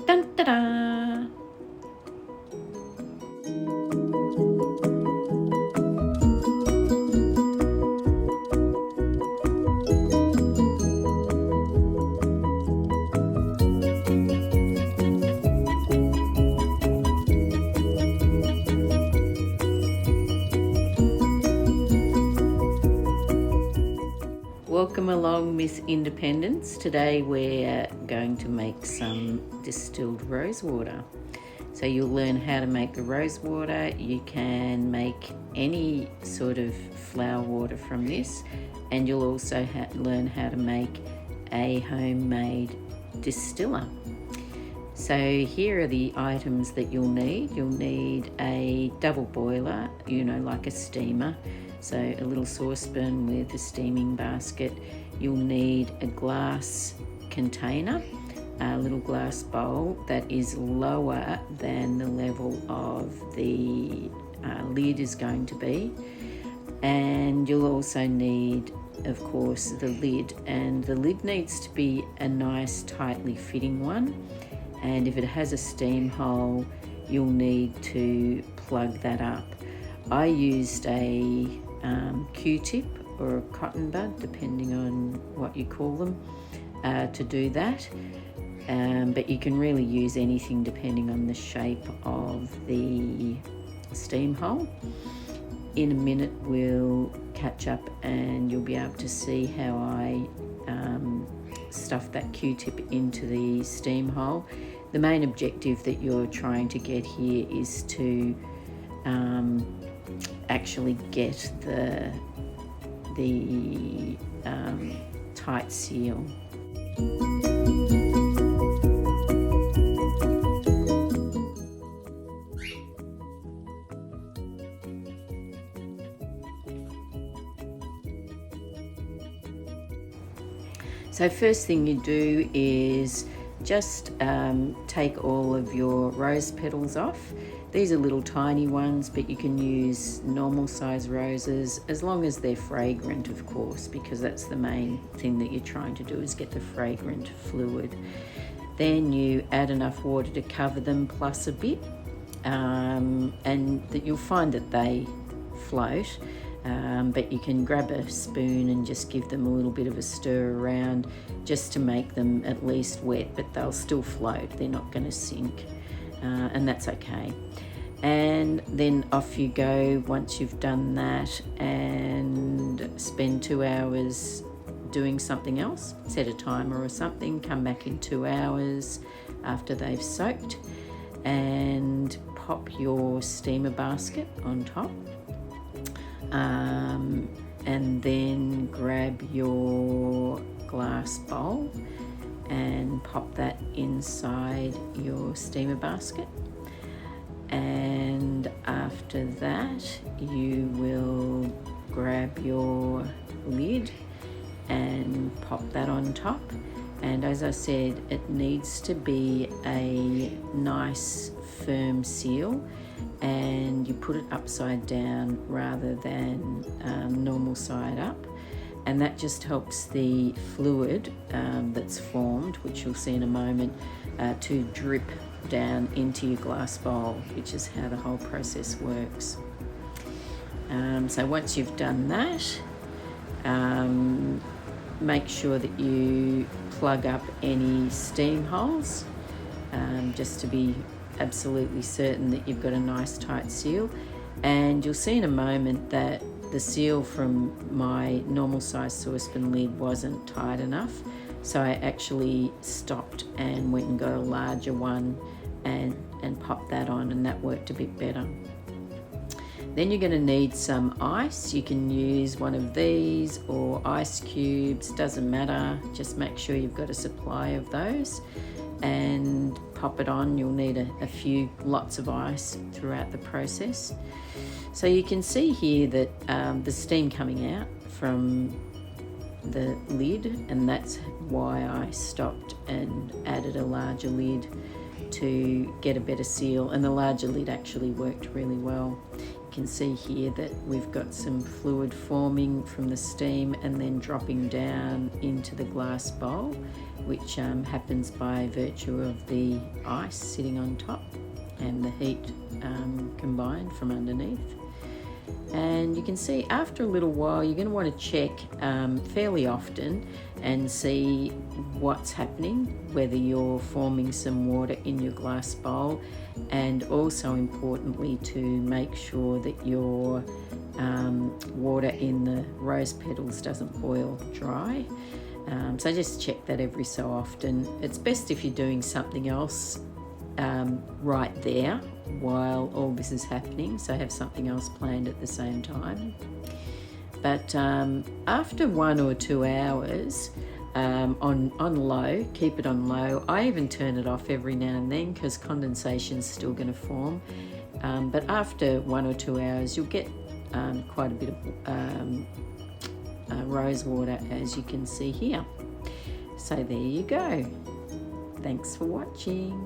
Dun, da, da. Welcome along, Miss Independence. Today we're going to make some distilled rose water. So you'll learn how to make the rose water. You can make any sort of flower water from this, and you'll also learn how to make a homemade distiller. So here are the items that you'll need. You'll need a double boiler, like a steamer. So a little saucepan with a steaming basket. You'll need a glass container, a little glass bowl that is lower than the level of the lid is going to be. And you'll also need, of course, the lid. And the lid needs to be a nice, tightly fitting one. And if it has a steam hole, you'll need to plug that up. I used a Q-tip or a cotton bud, depending on what you call them, to do that. But you can really use anything depending on the shape of the steam hole. In a minute we'll catch up and you'll be able to see how I stuff that Q-tip into the steam hole. The main objective that you're trying to get here is to actually get the tight seal. So first thing you do is just take all of your rose petals off. These are little tiny ones, but you can use normal size roses as long as they're fragrant, of course, because that's the main thing that you're trying to do, is get the fragrant fluid. Then you add enough water to cover them plus a bit, and that you'll find that they float. But you can grab a spoon and just give them a little bit of a stir around just to make them at least wet, but they'll still float. They're not going to sink, and that's okay. And then off you go once you've done that, and spend 2 hours doing something else. Set a timer or something, come back in 2 hours after they've soaked, and pop your steamer basket on top. And then grab your glass bowl and pop that inside your steamer basket. And after that, you will grab your lid and pop that on top. And as I said, it needs to be a nice firm seal, and you put it upside down rather than normal side up, and that just helps the fluid that's formed, which you'll see in a moment, to drip down into your glass bowl, which is how the whole process works. So once you've done that, make sure that you plug up any steam holes, just to be absolutely certain that you've got a nice tight seal. And you'll see in a moment that the seal from my normal size saucepan lid wasn't tight enough, so I actually stopped and went and got a larger one and popped that on, and that worked a bit better. Then you're going to need some ice. You can use one of these or ice cubes, doesn't matter, just make sure you've got a supply of those and pop it on. You'll need lots of ice throughout the process. So you can see here that the steam coming out from the lid, and that's why I stopped and added a larger lid to get a better seal, and the larger lid actually worked really well. can see here that we've got some fluid forming from the steam and then dropping down into the glass bowl, which happens by virtue of the ice sitting on top and the heat combined from underneath. And you can see after a little while you're going to want to check fairly often and see what's happening, whether you're forming some water in your glass bowl, and also importantly to make sure that your water in the rose petals doesn't boil dry. So just check that every so often. It's best if you're doing something else right there while all this is happening, so have something else planned at the same time. But after 1 or 2 hours on low, keep it on low. I even turn it off every now and then because condensation's still going to form. But after 1 or 2 hours, you'll get quite a bit of rose water, as you can see here. So there you go. Thanks for watching.